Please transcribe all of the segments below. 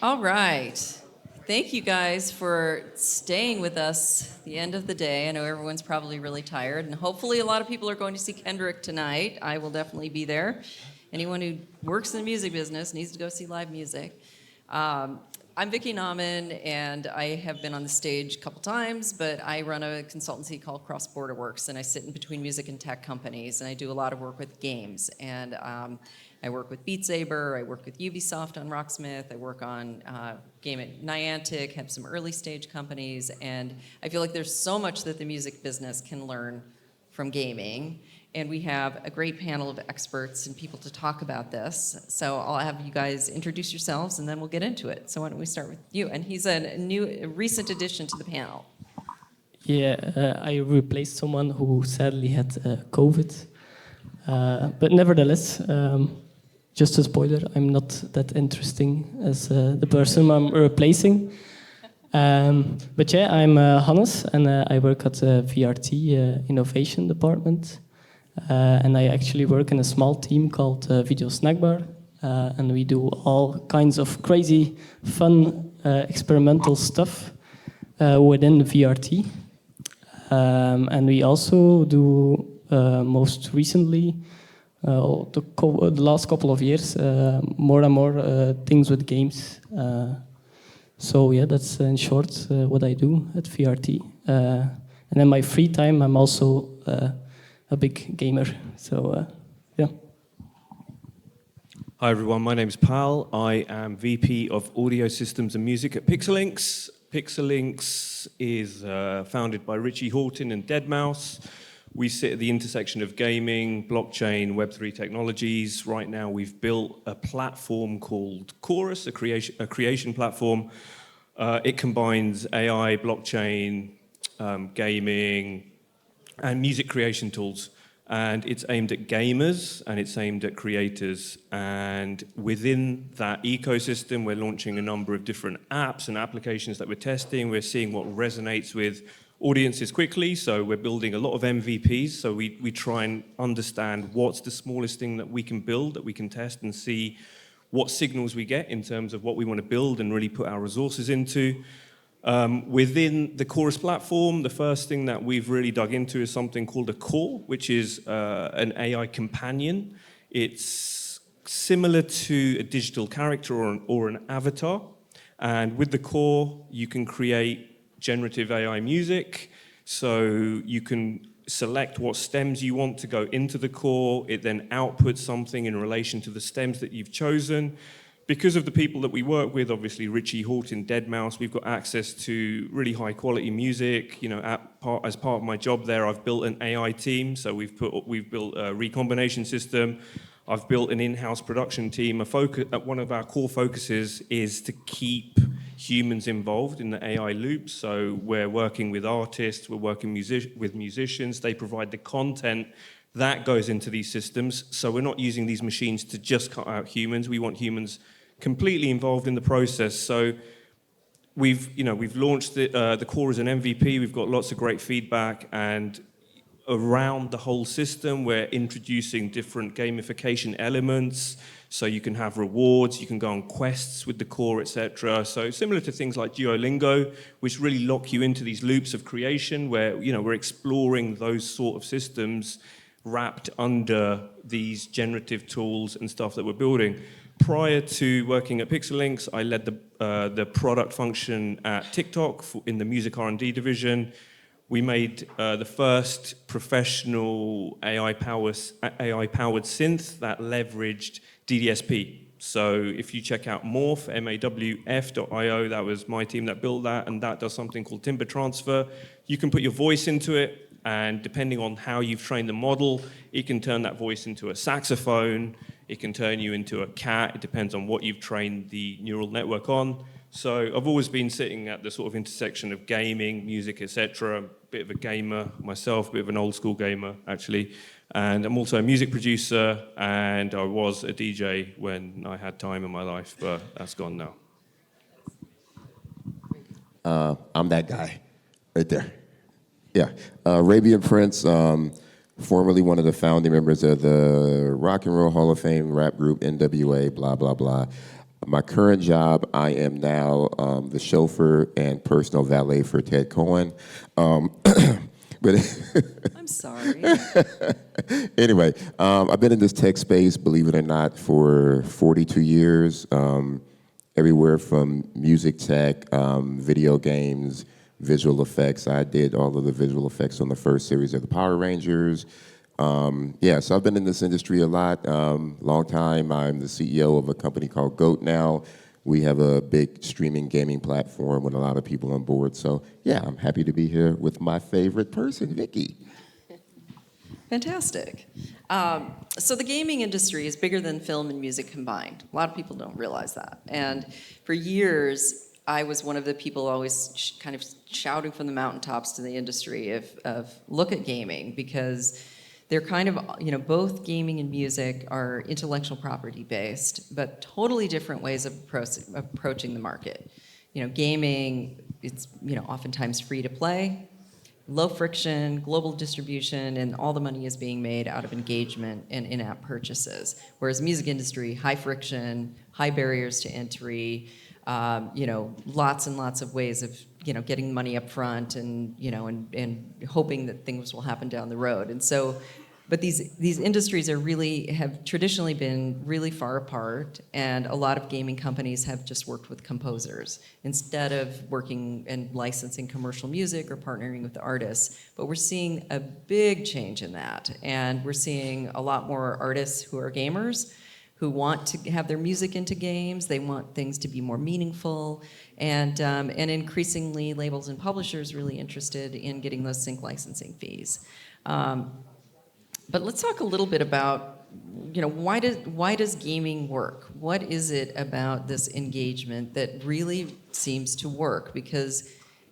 All right. Thank you guys for staying with us the end of the day. I know everyone's probably really tired, and hopefully a lot of people are going to see Kendrick tonight. I will definitely be there. Anyone who works in the music business needs to go see live music. I'm Vicki Nauman, and I have been on the stage a couple times, but I run a consultancy called Cross Border Works, and I sit in between music and tech companies, and I do a lot of work with games. And I work with Beat Saber, I work with Ubisoft on Rocksmith, I work on game at Niantic, have some early stage companies, and I feel like there's so much that the music business can learn from gaming. And we have a great panel of experts and people to talk about this. So I'll have you guys introduce yourselves and then we'll get into it. So why don't we start with you? And he's a recent addition to the panel. Yeah, I replaced someone who sadly had COVID. But nevertheless, just a spoiler, I'm not that interesting as the person I'm replacing. But yeah, I'm Hannes and I work at the VRT Innovation Department. And I actually work in a small team called Video Snack Bar. And we do all kinds of crazy, fun, experimental stuff within the VRT. And we also do, most recently, the last couple of years, more and more things with games. So yeah, that's in short what I do at VRT. And in my free time, I'm also a big gamer. So yeah. Hi everyone, my name is Pal. I am VP of Audio Systems and Music at Pixelinx. Pixelinx is founded by Richie Horton and Deadmau5. We sit at the intersection of gaming, blockchain, Web3 technologies. Right now we've built a platform called Chorus, a creation platform. It combines AI, blockchain, gaming, and music creation tools. And it's aimed at gamers and it's aimed at creators. And within that ecosystem, we're launching a number of different apps and applications that we're testing. We're seeing what resonates with audiences quickly. So we're building a lot of MVPs. So we try and understand what's the smallest thing that we can build, that we can test and see what signals we get in terms of what we want to build and really put our resources into. Within the Chorus platform, the first thing that we've really dug into is something called a core, which is an AI companion. It's similar to a digital character or an avatar. And with the core, you can create generative AI music. So you can select what stems you want to go into the core. It then outputs something in relation to the stems that you've chosen. Because of the people that we work with, obviously Richie Horton, Deadmau5, we've got access to really high quality music. You know, as part of my job there, I've built an AI team. So we've built a recombination system. I've built an in-house production team. One of our core focuses is to keep humans involved in the AI loop. So we're working with artists, we're working with musicians. They provide the content that goes into these systems. So we're not using these machines to just cut out humans. We want humans completely involved in the process. So we've launched the core as an MVP. We've got lots of great feedback, and around the whole system, we're introducing different gamification elements. So you can have rewards, you can go on quests with the core, etc. So similar to things like Duolingo, which really lock you into these loops of creation where we're exploring those sort of systems wrapped under these generative tools and stuff that we're building. Prior to working at Pixelinx, I led the product function at TikTok in the music R&D division. We made the first professional AI-powered synth that leveraged DDSP. So if you check out Morph, MAWF.io, that was my team that built that, and that does something called timbre transfer. You can put your voice into it, and depending on how you've trained the model, it can turn that voice into a saxophone, it can turn you into a cat, it depends on what you've trained the neural network on. So I've always been sitting at the sort of intersection of gaming, music, etc. A bit of a gamer myself, a bit of an old school gamer, actually. And I'm also a music producer, and I was a DJ when I had time in my life, but that's gone now. I'm that guy right there. Yeah, Arabian Prince, formerly one of the founding members of the Rock and Roll Hall of Fame rap group NWA, blah, blah, blah. My current job, I am now the chauffeur and personal valet for Ted Cohen. But I'm sorry. anyway, I've been in this tech space, believe it or not, for 42 years. Everywhere from music tech, video games, visual effects. I did all of the visual effects on the first series of the Power Rangers. Yeah, so I've been in this industry a lot, long time. I'm the CEO of a company called GOAT now. We have a big streaming gaming platform with a lot of people on board. So yeah, I'm happy to be here with my favorite person, Vicky. Fantastic. So the gaming industry is bigger than film and music combined. A lot of people don't realize that. And for years, I was one of the people always kind of shouting from the mountaintops to the industry of look at gaming, because they're kind of, both gaming and music are intellectual property based, but totally different ways of approaching the market. Gaming, it's, oftentimes free to play, low friction, global distribution, and all the money is being made out of engagement and in-app purchases. Whereas music industry, high friction, high barriers to entry, lots and lots of ways of, getting money up front and, and hoping that things will happen down the road. And so, but these industries have traditionally been really far apart, and a lot of gaming companies have just worked with composers instead of working and licensing commercial music or partnering with the artists. But we're seeing a big change in that, and we're seeing a lot more artists who are gamers, who want to have their music into games. They want things to be more meaningful, and increasingly labels and publishers really interested in getting those sync licensing fees. But let's talk a little bit about, why does gaming work? What is it about this engagement that really seems to work? Because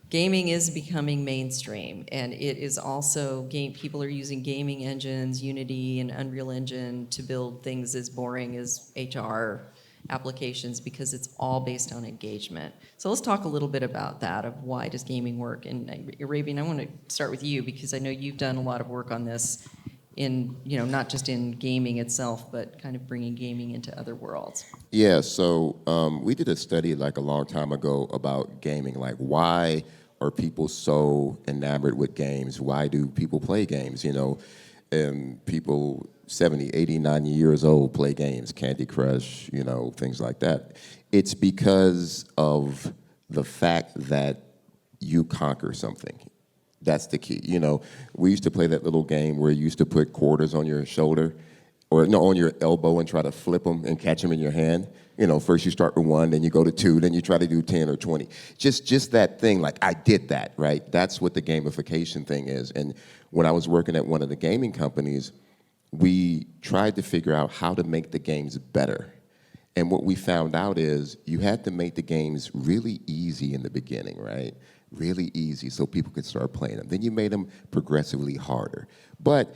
gaming is becoming mainstream, and it is also people are using gaming engines, Unity and Unreal Engine, to build things as boring as HR applications, because it's all based on engagement. So let's talk a little bit about that, of why does gaming work? And Arabian, I want to start with you, because I know you've done a lot of work on this in, not just in gaming itself, but kind of bringing gaming into other worlds. Yeah, so we did a study like a long time ago about gaming, like why are people so enamored with games? Why do people play games, And people 70, 80, 90 years old play games, Candy Crush, things like that. It's because of the fact that you conquer something. That's the key. We used to play that little game where you used to put quarters on your shoulder, or no, on your elbow, and try to flip them and catch them in your hand. First you start with 1, then you go to 2, then you try to do 10 or 20. Just that thing, like I did that, right? That's what the gamification thing is. And when I was working at one of the gaming companies, we tried to figure out how to make the games better. And what we found out is you had to make the games really easy in the beginning, right? Really easy so people could start playing them. Then you made them progressively harder. But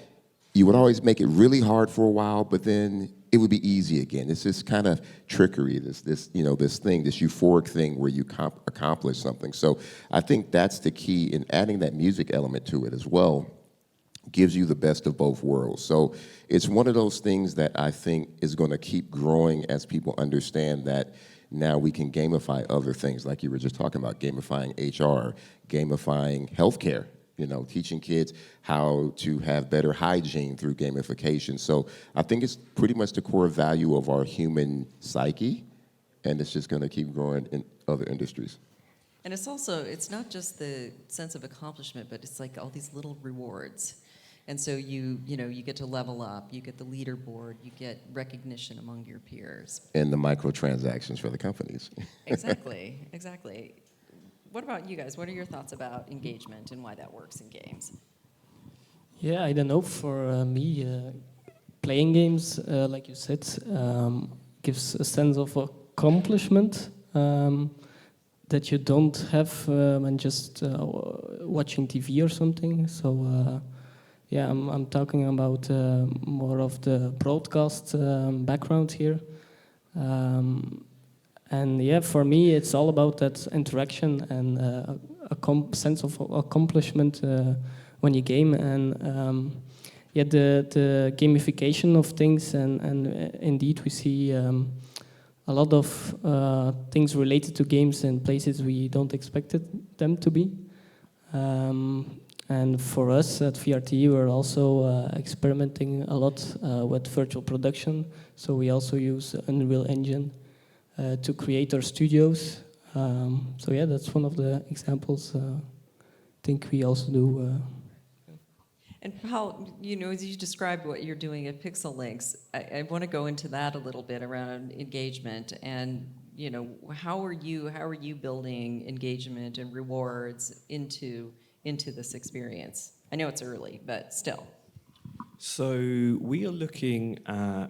you would always make it really hard for a while, but then it would be easy again. It's this kind of trickery, this euphoric thing where you accomplish something. So I think that's the key, in adding that music element to it as well gives you the best of both worlds. So it's one of those things that I think is going to keep growing as people understand that now we can gamify other things, like you were just talking about, gamifying HR, gamifying healthcare, teaching kids how to have better hygiene through gamification. So I think it's pretty much the core value of our human psyche, and it's just going to keep growing in other industries. And it's not just the sense of accomplishment, but it's like all these little rewards. And so you get to level up, you get the leaderboard, you get recognition among your peers. And the microtransactions for the companies. Exactly. What about you guys? What are your thoughts about engagement and why that works in games? Yeah, I don't know. For me, playing games, like you said, gives a sense of accomplishment that you don't have when just watching TV or something. So yeah, I'm talking about more of the broadcast background here. And yeah, for me, it's all about that interaction and a sense of accomplishment when you game. And yeah, the gamification of things, and indeed we see a lot of things related to games in places we don't expect them to be. And for us at VRT, we're also experimenting a lot with virtual production. So we also use Unreal Engine to create our studios. So yeah, that's one of the examples I think we also do. And Paul, as you described what you're doing at Pixel Links, I want to go into that a little bit around engagement and how are you building engagement and rewards into this experience? I know it's early, but still. So we are looking at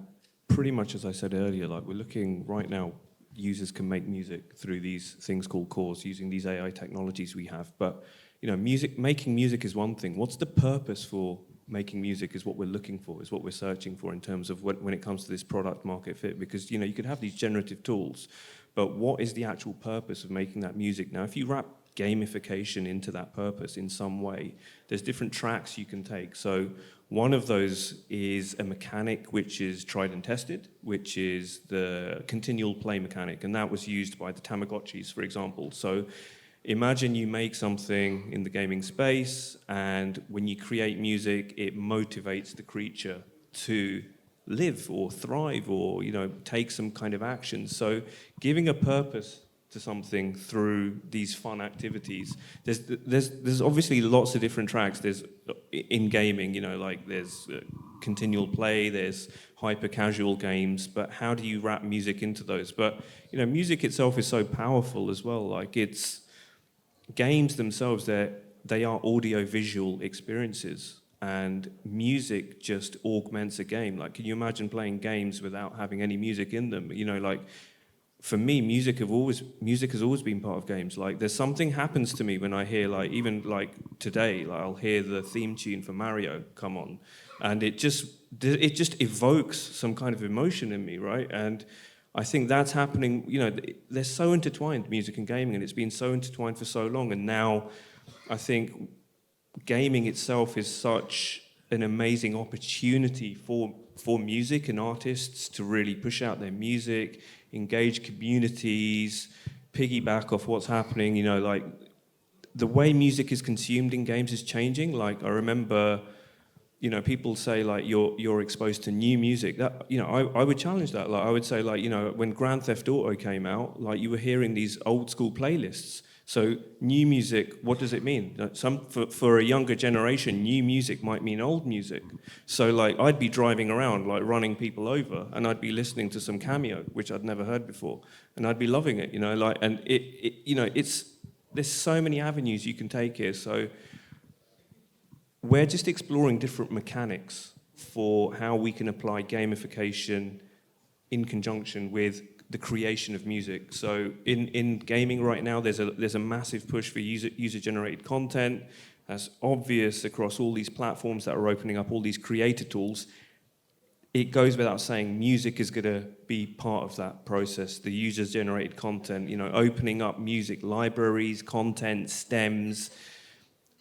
pretty much as I said earlier, like we're looking right now, users can make music through these things called cores using these AI technologies we have. But making music is one thing. What's the purpose for making music is what we're looking for, is what we're searching for in terms of when it comes to this product market fit. Because you could have these generative tools, but what is the actual purpose of making that music? Now, if you wrap gamification into that purpose in some way, there's different tracks you can take. So one of those is a mechanic which is tried and tested, which is the continual play mechanic, and that was used by the Tamagotchis, for example. So imagine you make something in the gaming space, and when you create music, it motivates the creature to live or thrive or take some kind of action. So giving a purpose to something through these fun activities. There's obviously lots of different tracks. There's in gaming, like there's continual play, there's hyper casual games, but how do you wrap music into those? But music itself is so powerful as well. Like it's games themselves, they are audio visual experiences, and music just augments a game. Like, can you imagine playing games without having any music in them? Like for me, music has always been part of games. Like there's something happens to me when I hear, like, even like today, like I'll hear the theme tune for Mario come on, and it just evokes some kind of emotion in me, right? And I think that's happening. They're so intertwined, music and gaming, and it's been so intertwined for so long. And now I think gaming itself is such an amazing opportunity for music and artists to really push out their music, engage communities, piggyback off what's happening. Like the way music is consumed in games is changing. Like I remember, people say like you're exposed to new music. That I would challenge that. Like I would say like when Grand Theft Auto came out, like you were hearing these old school playlists. So new music, what does it mean? For a younger generation, new music might mean old music. So like I'd be driving around like running people over, and I'd be listening to some Cameo, which I'd never heard before, and I'd be loving it. And there's so many avenues you can take here. So we're just exploring different mechanics for how we can apply gamification in conjunction with the creation of music. So in gaming right now, there's a massive push for user-generated content. That's obvious across all these platforms that are opening up all these creator tools. It goes without saying, music is going to be part of that process. The user-generated content, opening up music libraries, content, stems.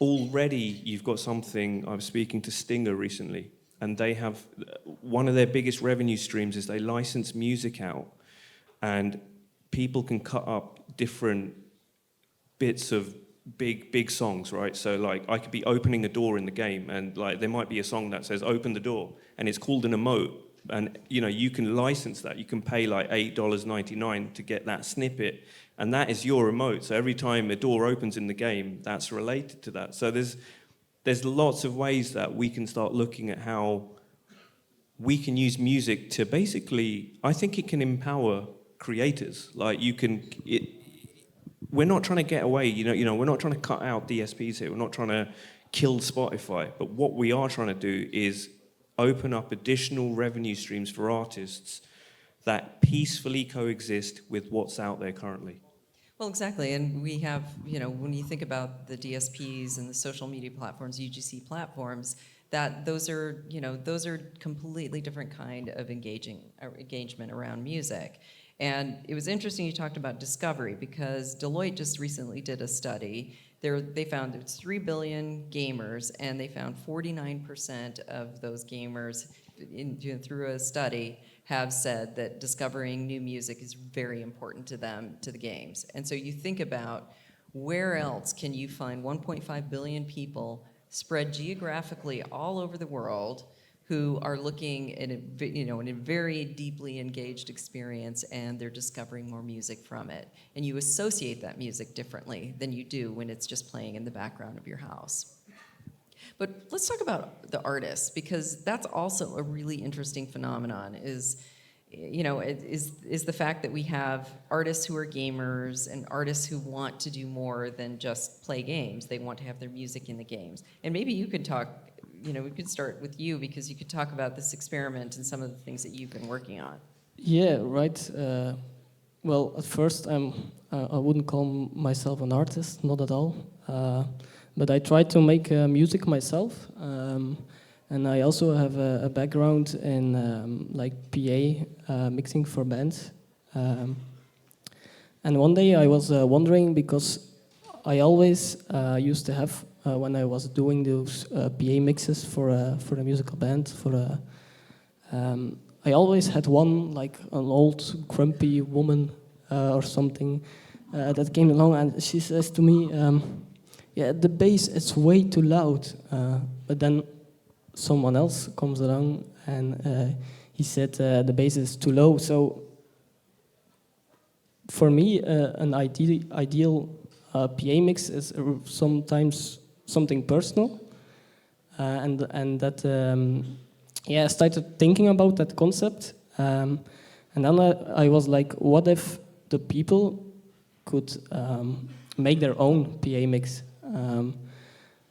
Already, you've got something. I was speaking to Stinger recently, and they have one of their biggest revenue streams is they license music out. And people can cut up different bits of big songs, right? So like I could be opening a door in the game, and like there might be a song that says open the door, and it's called an emote. And you can license that. You can pay like $8.99 to get that snippet, and that is your emote. So every time a door opens in the game, that's related to that. So there's lots of ways that we can start looking at how we can use music to basically, I think it can empower creators. Like we're not trying to get away, we're not trying to cut out DSPs here. We're not trying to kill Spotify. But what we are trying to do is open up additional revenue streams for artists that peacefully coexist with what's out there currently. Well, exactly. And we have, when you think about the DSPs and the social media platforms, UGC platforms, that those are completely different kind of engagement around music. And it was interesting you talked about discovery, because Deloitte just recently did a study They found there's 3 billion gamers, and they found 49% of those gamers through a study have said that discovering new music is very important to them, to the games. And so you think about where else can you find 1.5 billion people spread geographically all over the world who are looking at in a very deeply engaged experience, and they're discovering more music from it. And you associate that music differently than you do when it's just playing in the background of your house. But let's talk about the artists, because that's also a really interesting phenomenon, is the fact that we have artists who are gamers and artists who want to do more than just play games. They want to have their music in the games. And maybe you could talk, we could start with you, because you could talk about this experiment and some of the things that you've been working on. Yeah, right. Well, at first, I wouldn't call myself an artist, not at all. But I tried to make music myself. And I also have a background in PA mixing for bands. And one day I was wondering, because I always used to have, when I was doing those PA mixes for a musical band, I always had one, like an old grumpy woman or something that came along, and she says to me, yeah, the bass is way too loud. But then someone else comes along and he said the bass is too low. So for me, an ideal PA mix is sometimes something personal, and that I started thinking about that concept, and then I was like, what if the people could make their own PA mix?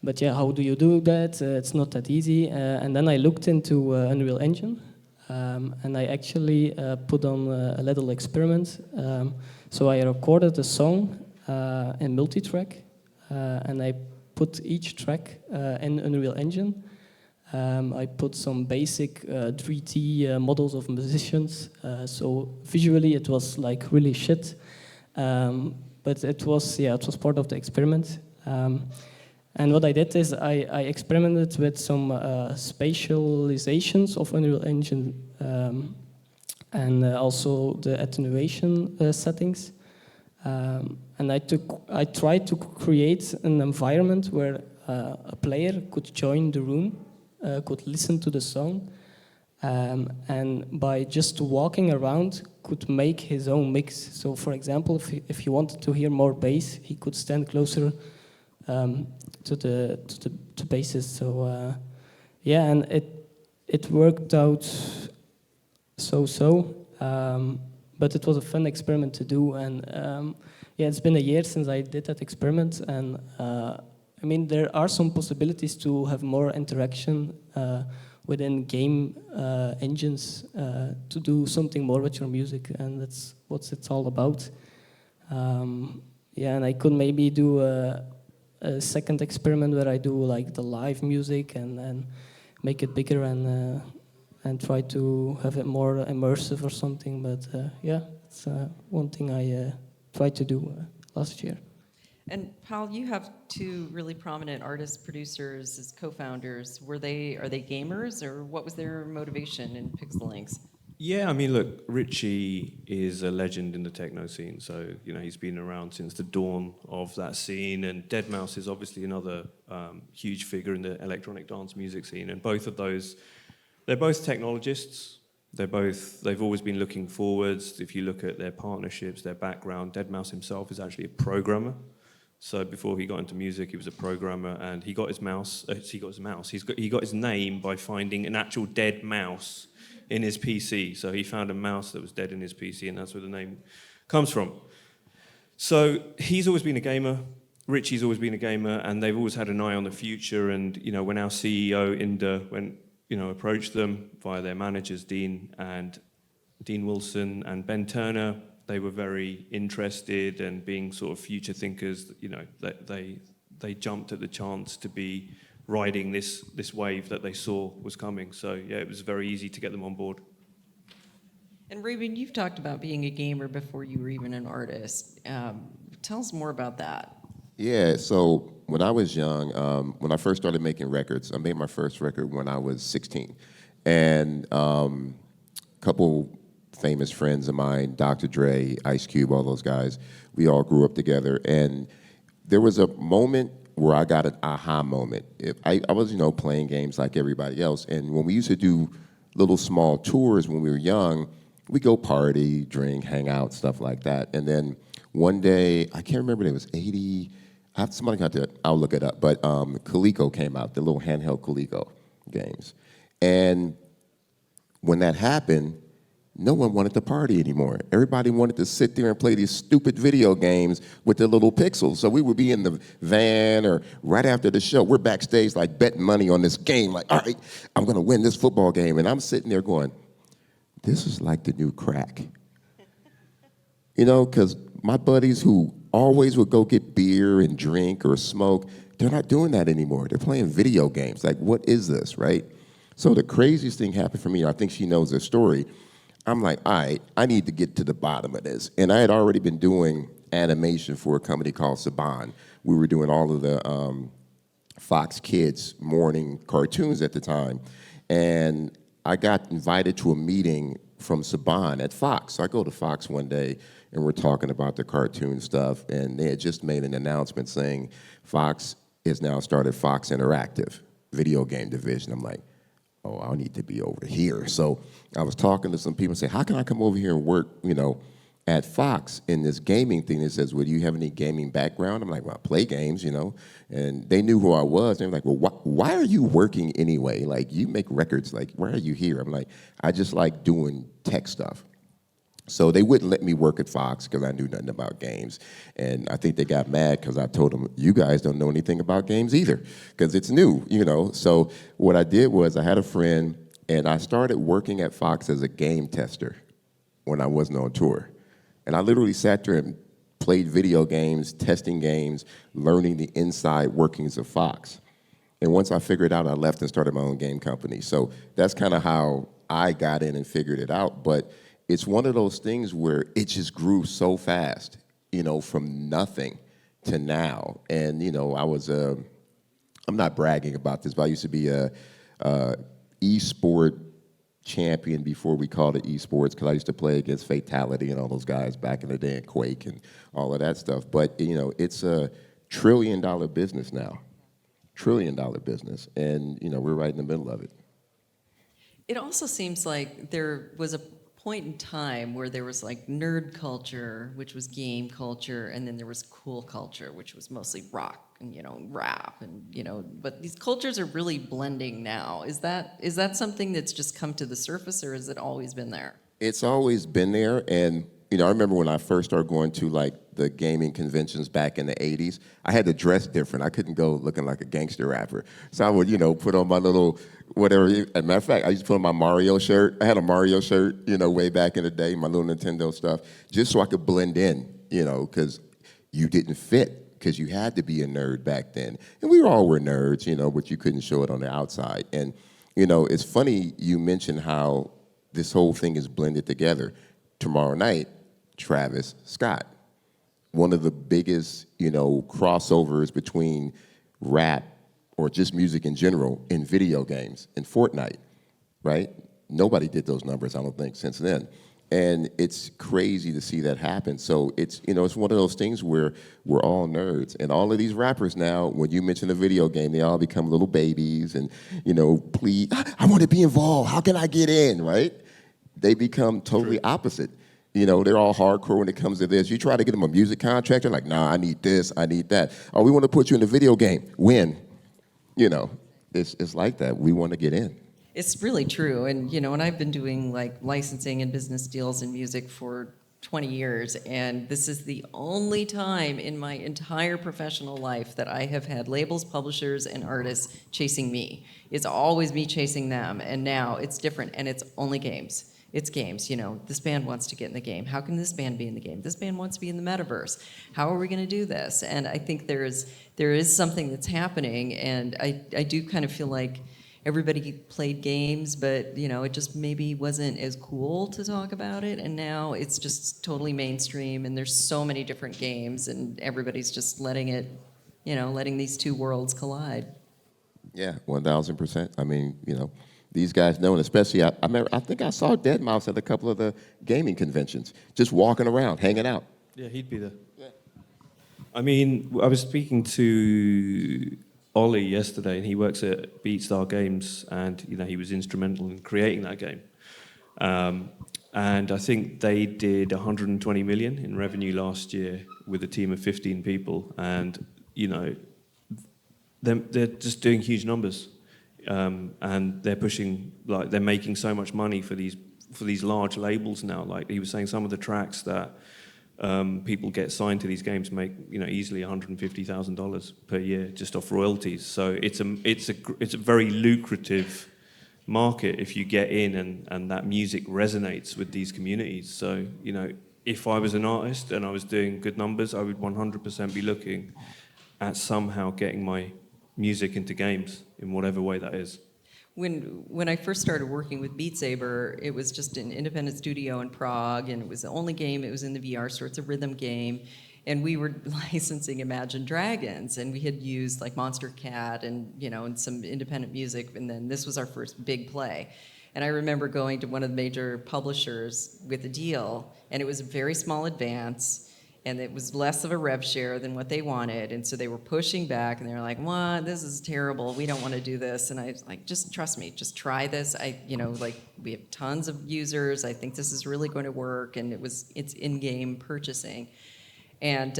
But yeah, how do you do that? It's not that easy. And then I looked into Unreal Engine, and I actually put on a little experiment. So I recorded a song in multi-track, and I put each track in Unreal Engine. I put some basic 3D models of musicians. So visually it was like really shit, but it was part of the experiment. And what I did is I experimented with some spatializations of Unreal Engine, and also the attenuation settings. And I tried to create an environment where a player could join the room, could listen to the song, and by just walking around could make his own mix. So for example, if he wanted to hear more bass, he could stand closer to the basses. So and it worked out so. But it was a fun experiment to do, and it's been a year since I did that experiment, and I mean, there are some possibilities to have more interaction within game engines to do something more with your music, and that's what it's all about. And I could maybe do a second experiment where I do like the live music and make it bigger and try to have it more immersive or something. But it's one thing I tried to do last year. And Paul, you have two really prominent artists, producers as co-founders. Are they gamers, or what was their motivation in Pixelinks? Yeah, I mean, look, Richie is a legend in the techno scene, so he's been around since the dawn of that scene. And deadmau5 is obviously another huge figure in the electronic dance music scene. And both of those, they're both technologists. They've always been looking forwards. If you look at their partnerships, their background, deadmau5 himself is actually a programmer. So before he got into music, he was a programmer, and he got his mouse. He got his name by finding an actual dead mouse in his PC. So he found a mouse that was dead in his PC, and that's where the name comes from. So he's always been a gamer. Richie's always been a gamer, and they've always had an eye on the future. And when our CEO approached them via their managers, Dean Wilson and Ben Turner, they were very interested, and being sort of future thinkers, they jumped at the chance to be riding this wave that they saw was coming. So it was very easy to get them on board. And Ruben, you've talked about being a gamer before you were even an artist. Tell us more about that. Yeah, so when I was young, when I first started making records, I made my first record when I was 16. And a couple famous friends of mine, Dr. Dre, Ice Cube, all those guys, we all grew up together. And there was a moment where I got an aha moment. I was, playing games like everybody else. And when we used to do little small tours when we were young, we go party, drink, hang out, stuff like that. And then one day, I can't remember, it was 80, somebody got to, I'll look it up, but Coleco came out, the little handheld Coleco games. And when that happened, no one wanted to party anymore. Everybody wanted to sit there and play these stupid video games with their little pixels. So we would be in the van or right after the show, we're backstage like betting money on this game, like, all right, I'm gonna win this football game. And I'm sitting there going, this is like the new crack. Because my buddies who always would go get beer and drink or smoke, they're not doing that anymore. They're playing video games. Like, what is this, right? So the craziest thing happened for me, I think she knows the story. I'm like, all right, I need to get to the bottom of this. And I had already been doing animation for a company called Saban. We were doing all of the Fox Kids morning cartoons at the time. And I got invited to a meeting from Saban at Fox. So I go to Fox one day, and we're talking about the cartoon stuff, and they had just made an announcement saying Fox has now started Fox Interactive, video game division. I'm like, oh, I need to be over here. So I was talking to some people and say, how can I come over here and work, at Fox in this gaming thing that says, well, do you have any gaming background? I'm like, well, I play games, And they knew who I was. They were like, well, why are you working anyway? Like, you make records. Like, why are you here? I'm like, I just like doing tech stuff. So they wouldn't let me work at Fox because I knew nothing about games. And I think they got mad because I told them, you guys don't know anything about games either because it's new, So what I did was I had a friend, and I started working at Fox as a game tester when I wasn't on tour. And I literally sat there and played video games, testing games, learning the inside workings of Fox. And once I figured it out, I left and started my own game company. So that's kind of how I got in and figured it out. But it's one of those things where it just grew so fast, from nothing to now. And, I was, I'm not bragging about this, but I used to be a e-sport champion before we called it esports, because I used to play against Fatality and all those guys back in the day, and Quake and all of that stuff. But, it's a $1 trillion business now. $1 trillion business. And, we're right in the middle of it. It also seems like there was a point in time where there was like nerd culture, which was game culture, and then there was cool culture, which was mostly rock and rap and but these cultures are really blending now. Is that something that's just come to the surface, or has it always been there? It's always been there, and I remember when I first started going to like the gaming conventions back in the 80s, I had to dress different. I couldn't go looking like a gangster rapper. So I would, put on my little whatever. As a matter of fact, I used to put on my Mario shirt. I had a Mario shirt, way back in the day, my little Nintendo stuff, just so I could blend in, because you didn't fit, because you had to be a nerd back then. And we all were nerds, but you couldn't show it on the outside. And, it's funny you mentioned how this whole thing is blended together. Tomorrow night, Travis Scott, one of the biggest, crossovers between rap or just music in general in video games, in Fortnite, right? Nobody did those numbers, I don't think, since then. And it's crazy to see that happen. So it's, it's one of those things where we're all nerds. And all of these rappers now, when you mention a video game, they all become little babies and, please, I want to be involved. How can I get in, right? They become totally opposite. They're all hardcore when it comes to this. You try to get them a music contract, they're like, nah, I need this, I need that. Oh, we want to put you in a video game. When? It's like that. We want to get in. It's really true. And, and I've been doing like licensing and business deals in music for 20 years. And this is the only time in my entire professional life that I have had labels, publishers, and artists chasing me. It's always me chasing them. And now it's different, and it's only games. It's games, this band wants to get in the game. How can this band be in the game? This band wants to be in the metaverse. How are we going to do this? And I think there is something that's happening, and I do kind of feel like everybody played games, but it just maybe wasn't as cool to talk about it. And now it's just totally mainstream, and there's so many different games, and everybody's just letting these two worlds collide. Yeah, 1,000%. I mean, these guys know, and especially I think I saw deadmau5 at a couple of the gaming conventions, just walking around, hanging out. Yeah, he'd be there. Yeah. I mean, I was speaking to Ollie yesterday, and he works at BeatStar Games, and he was instrumental in creating that game. And I think they did 120 million in revenue last year with a team of 15 people, and they're just doing huge numbers, and they're pushing, like, they're making so much money for these large labels now. Like he was saying, some of the tracks that people get signed to these games make easily $150,000 per year just off royalties. So it's a very lucrative market if you get in and that music resonates with these communities. So if I was an artist and I was doing good numbers, I would 100% be looking at somehow getting my music into games in whatever way that is. When I first started working with Beat Saber, it was just an independent studio in Prague, and it was the only game. It was in the VR store. It's a rhythm game, and we were licensing Imagine Dragons, and we had used like Monster Cat and and some independent music, and then this was our first big play. And I remember going to one of the major publishers with a deal, and it was a very small advance, and it was less of a rev share than what they wanted. And so they were pushing back, and they were like, "What? This is terrible. We don't want to do this." And I was like, "Just trust me. Just try this. We have tons of users. I think this is really going to work." And it's in-game purchasing. And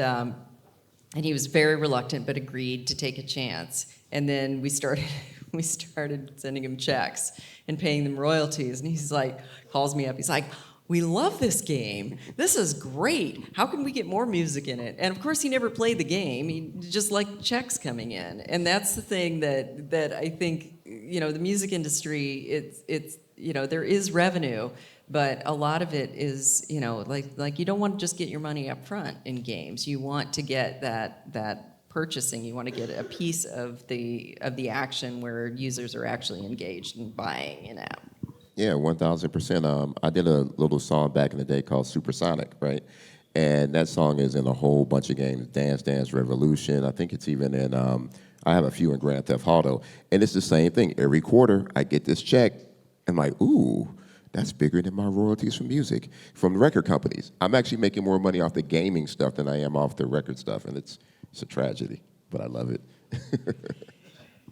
he was very reluctant, but agreed to take a chance. And then we started sending him checks and paying them royalties. And he's like, calls me up. He's like, "We love this game. This is great. How can we get more music in it?" And of course, he never played the game. He just liked checks coming in. And that's the thing that I think, the music industry, it's there is revenue, but a lot of it is, like you don't want to just get your money up front in games. You want to get that purchasing. You want to get a piece of the action where users are actually engaged in buying an app. Yeah, 1,000%. I did a little song back in the day called Supersonic, right? And that song is in a whole bunch of games, Dance Dance Revolution. I think it's even in, I have a few in Grand Theft Auto. And it's the same thing. Every quarter, I get this check. I'm like, ooh, that's bigger than my royalties from music, from record companies. I'm actually making more money off the gaming stuff than I am off the record stuff. And it's a tragedy, but I love it.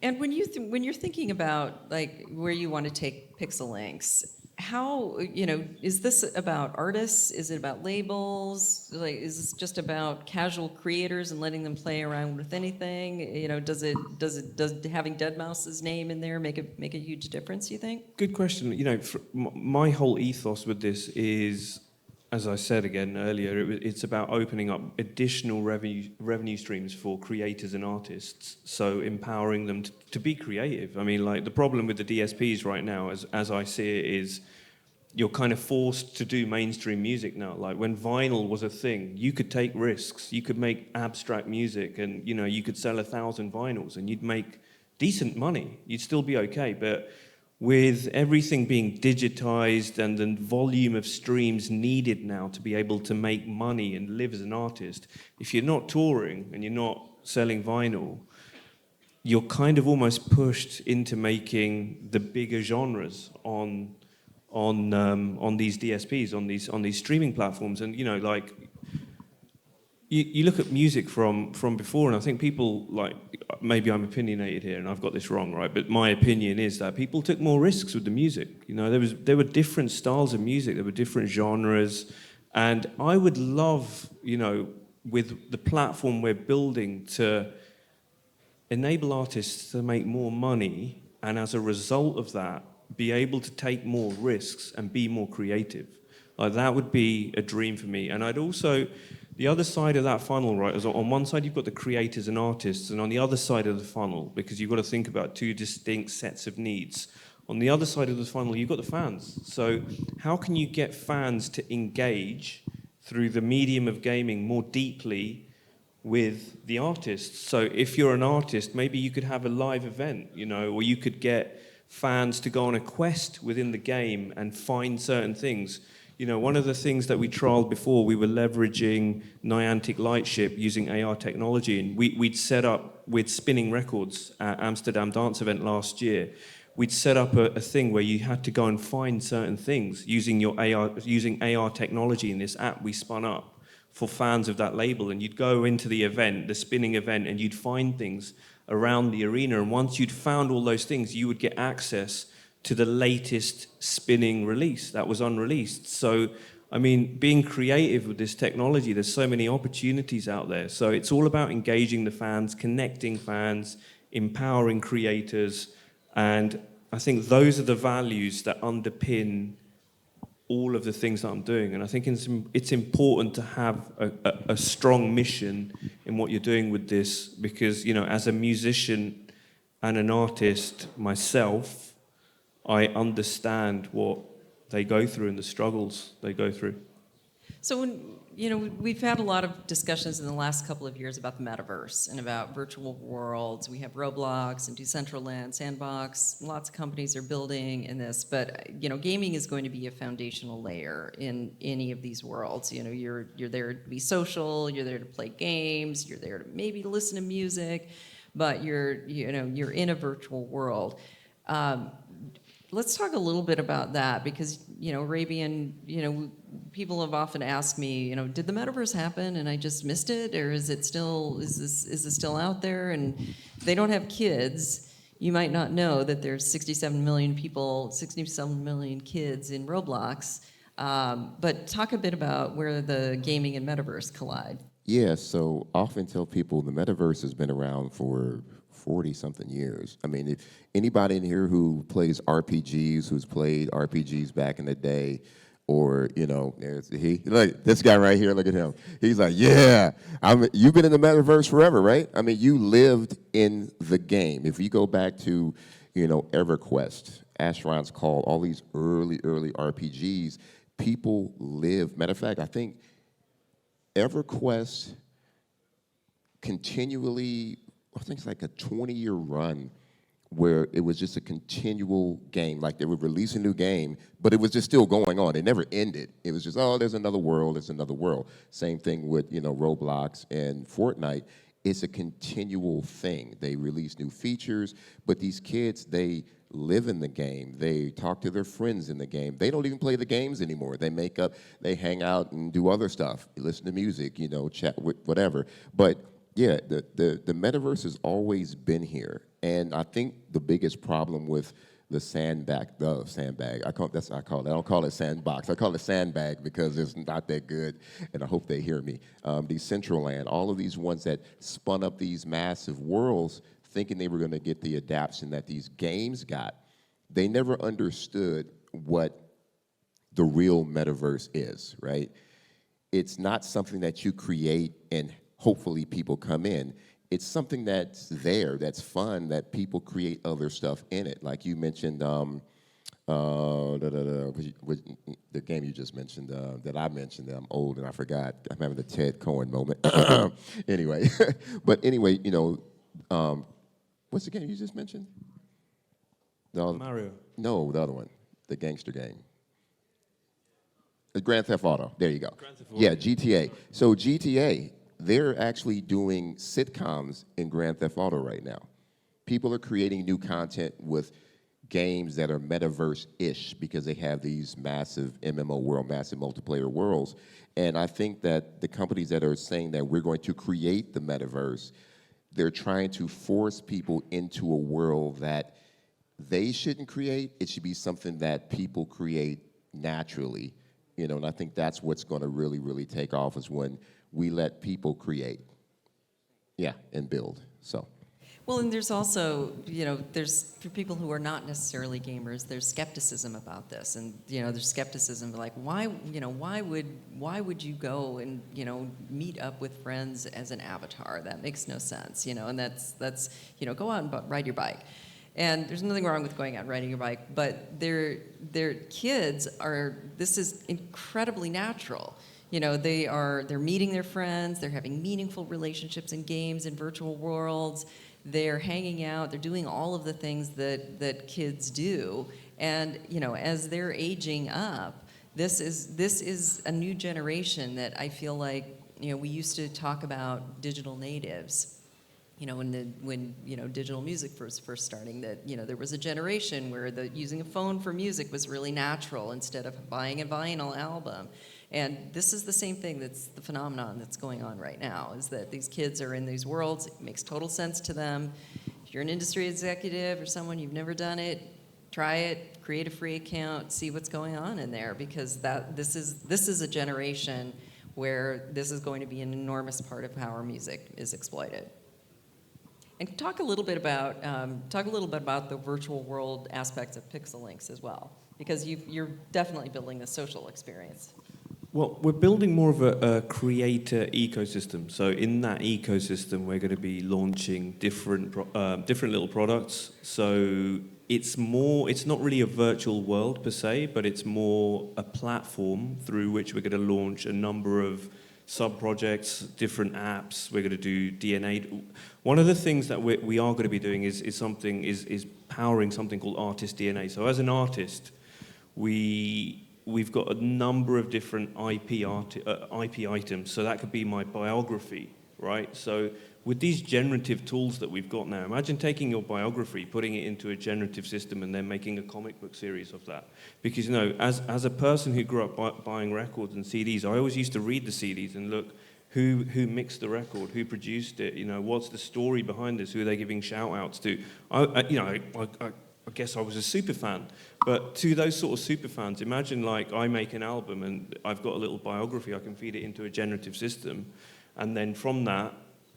And when you're thinking about like where you want to take Pixel Links, how is this about artists? Is it about labels? Like, is this just about casual creators and letting them play around with anything? Does having deadmau5's name in there make a huge difference? You think? Good question. My whole ethos with this is, as I said again earlier, it's about opening up additional revenue streams for creators and artists, so empowering them to be creative. I mean, like, the problem with the DSPs right now, as I see it, is you're kind of forced to do mainstream music now. Like, when vinyl was a thing, you could take risks. You could make abstract music, and you could sell 1,000 vinyls, and you'd make decent money. You'd still be okay, but with everything being digitized and the volume of streams needed now to be able to make money and live as an artist, if you're not touring and you're not selling vinyl, you're kind of almost pushed into making the bigger genres on these DSPs, on these streaming platforms. And you look at music from before, and I think people, like, maybe I'm opinionated here and I've got this wrong, right? But my opinion is that people took more risks with the music. There were different styles of music, there were different genres, and I would love, with the platform we're building, to enable artists to make more money, and as a result of that, be able to take more risks and be more creative. Like, that would be a dream for me. And I'd also, the other side of that funnel, right, is on one side you've got the creators and artists, and on the other side of the funnel, because you've got to think about two distinct sets of needs, on the other side of the funnel you've got the fans. So how can you get fans to engage through the medium of gaming more deeply with the artists? So if you're an artist, maybe you could have a live event, or you could get fans to go on a quest within the game and find certain things. You know, one of the things that we trialed before, we were leveraging Niantic Lightship using AR technology, and we'd set up with spinning records at Amsterdam Dance Event last year. We'd set up a thing where you had to go and find certain things using AR technology in this app we spun up for fans of that label, and you'd go into the event, the spinning event, and you'd find things around the arena, and once you'd found all those things, you would get access to the latest spinning release that was unreleased. So, I mean, being creative with this technology, there's so many opportunities out there. So it's all about engaging the fans, connecting fans, empowering creators, and I think those are the values that underpin all of the things that I'm doing. And I think it's important to have a strong mission in what you're doing with this, because, you know, as a musician and an artist myself, I understand what they go through and the struggles they go through. So we've had a lot of discussions in the last couple of years about the metaverse and about virtual worlds. We have Roblox and Decentraland, Sandbox. Lots of companies are building in this, but gaming is going to be a foundational layer in any of these worlds. You know, you're there to be social, you're there to play games, you're there to maybe listen to music, but you're in a virtual world. Let's talk a little bit about that, because, Arabian, people have often asked me, did the metaverse happen and I just missed it? Or is it still out there? And if they don't have kids, you might not know that there's 67 million kids in Roblox. But talk a bit about where the gaming and metaverse collide. Yeah, so I often tell people the metaverse has been around for 40-something years. I mean, if anybody in here who plays RPGs, who's played RPGs back in the day, or, there's look, this guy right here, look at him. He's like, yeah, you've been in the metaverse forever, right? I mean, you lived in the game. If you go back to, EverQuest, Asheron's Call, all these early RPGs, people live. Matter of fact, I think EverQuest continually, I think it's like a 20-year run where it was just a continual game. Like they would release a new game, but it was just still going on. It never ended. It was just, there's another world, there's another world. Same thing with, Roblox and Fortnite. It's a continual thing. They release new features, but these kids, they live in the game. They talk to their friends in the game. They don't even play the games anymore. They make up, they hang out and do other stuff, listen to music, chat with whatever. But yeah, the metaverse has always been here, and I think the biggest problem with the sandbag, I call it. I don't call it sandbox. I call it sandbag because it's not that good, and I hope they hear me. Decentraland, all of these ones that spun up these massive worlds, thinking they were going to get the adaptation that these games got, they never understood what the real metaverse is. Right? It's not something that you create and hopefully people come in. It's something that's there, that's fun, that people create other stuff in it. Like you mentioned, the game you just mentioned, that I mentioned, I'm old and I forgot. I'm having the Ted Cohen moment. Anyway, but anyway, what's the game you just mentioned? Mario. No, the other one, the gangster game. Grand Theft Auto, there you go. Grand Theft Auto. Yeah, GTA. So GTA, they're actually doing sitcoms in Grand Theft Auto right now. People are creating new content with games that are metaverse-ish because they have these massive MMO world, massive multiplayer worlds. And I think that the companies that are saying that we're going to create the metaverse, they're trying to force people into a world that they shouldn't create. It should be something that people create naturally. And I think that's what's going to really, really take off is when we let people create, and build. So. Well, and there's also, there's for people who are not necessarily gamers, there's skepticism about this, and there's skepticism like why would you go and meet up with friends as an avatar? That makes no sense, and that's go out and ride your bike. And there's nothing wrong with going out and riding your bike, but their kids this is incredibly natural. They're meeting their friends, they're having meaningful relationships in games and virtual worlds. they're hanging out, they're doing all of the things that kids do. And, as they're aging up, this is a new generation that I feel like, we used to talk about digital natives. When digital music was first starting, that there was a generation where using a phone for music was really natural instead of buying a vinyl album. And this is the same thing, that's the phenomenon that's going on right now, is that these kids are in these worlds. It makes total sense to them. If you're an industry executive or someone, you've never done it, try it, create a free account, see what's going on in there, because this is a generation where this is going to be an enormous part of how our music is exploited. And talk a little bit about the virtual world aspects of PixelLinks as well, because you're definitely building the social experience. Well, we're building more of a creator ecosystem. So in that ecosystem, we're going to be launching different little products. So it's not really a virtual world per se, but it's more a platform through which we're going to launch a number of sub-projects, different apps. We're going to do DNA. One of the things that we are going to be doing is powering something called Artist DNA. So as an artist, we've got a number of different IP items. So that could be my biography, right? So with these generative tools that we've got now, imagine taking your biography, putting it into a generative system, and then making a comic book series of that. Because, as a person who grew up buying records and CDs, I always used to read the CDs and look who mixed the record, who produced it, what's the story behind this, who are they giving shout-outs to. I guess I was a super fan. But to those sort of super fans, imagine like I make an album and I've got a little biography, I can feed it into a generative system, and then from that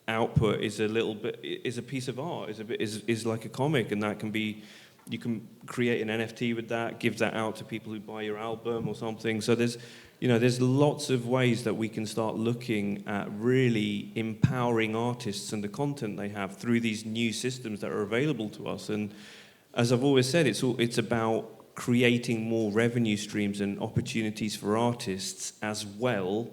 output is a piece of art, is like a comic, and that can be, you can create an NFT with that, give that out to people who buy your album or something. So there's lots of ways that we can start looking at really empowering artists and the content they have through these new systems that are available to us. And as I've always said, it's about creating more revenue streams and opportunities for artists, as well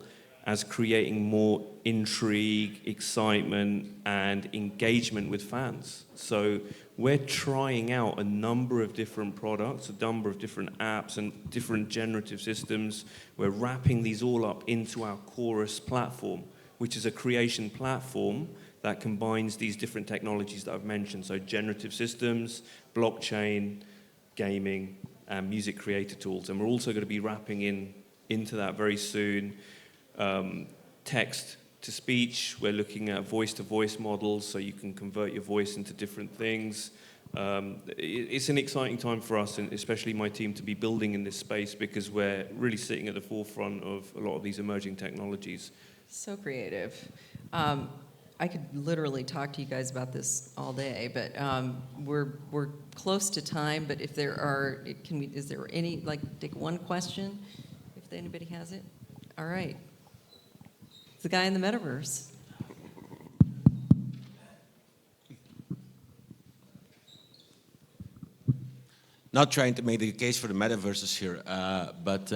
as creating more intrigue, excitement, and engagement with fans. So we're trying out a number of different products, a number of different apps and different generative systems. We're wrapping these all up into our Chorus platform, which is a creation platform that combines these different technologies that I've mentioned. So generative systems, blockchain, gaming, and music creator tools. And we're also going to be wrapping into that very soon text to speech. We're looking at voice-to-voice models, so you can convert your voice into different things. It's an exciting time for us, and especially my team, to be building in this space, because we're really sitting at the forefront of a lot of these emerging technologies. So creative. I could literally talk to you guys about this all day, but we're close to time. But if there are, is there any, take one question, if anybody has it? All right. It's the guy in the metaverse. Not trying to make the case for the metaverses here, but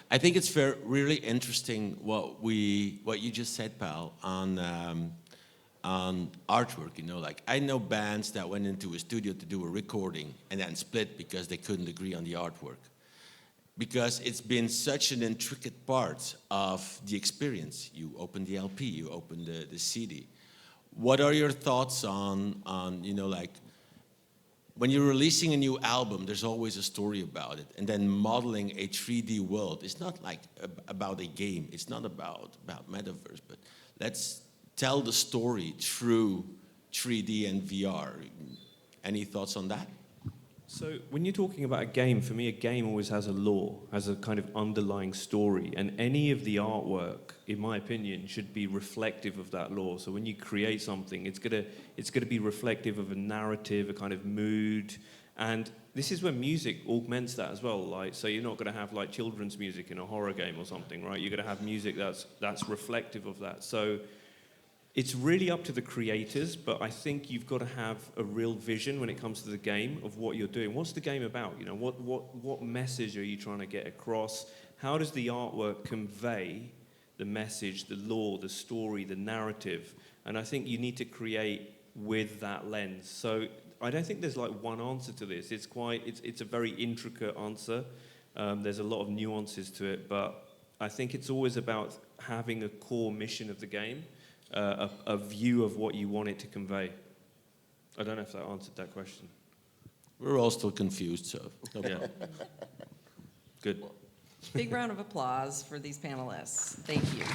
I think it's really interesting what you just said, Pal, on artwork. I know bands that went into a studio to do a recording and then split because they couldn't agree on the artwork, because it's been such an intricate part of the experience. You open the LP, you open the CD. What are your thoughts on when you're releasing a new album, there's always a story about it, and then modeling a 3D world. It's not like about a game. It's not about metaverse, but let's tell the story through 3D and VR. Any thoughts on that? So when you're talking about a game, for me, a game always has a lore, has a kind of underlying story, and any of the artwork, in my opinion, should be reflective of that lore. So when you create something, it's gonna be reflective of a narrative, a kind of mood, and this is where music augments that as well. So you're not gonna have children's music in a horror game or something, right? You're gonna have music that's reflective of that. So it's really up to the creators, but I think you've got to have a real vision when it comes to the game of what you're doing. What's the game about? What message are you trying to get across? How does the artwork convey the message, the lore, the story, the narrative? And I think you need to create with that lens. So I don't think there's like one answer to this. It's a very intricate answer. There's a lot of nuances to it, but I think it's always about having a core mission of the game, a view of what you want it to convey. I don't know if that answered that question. We're all still confused, so no Yeah. problem. Good. Big round of applause for these panelists. Thank you.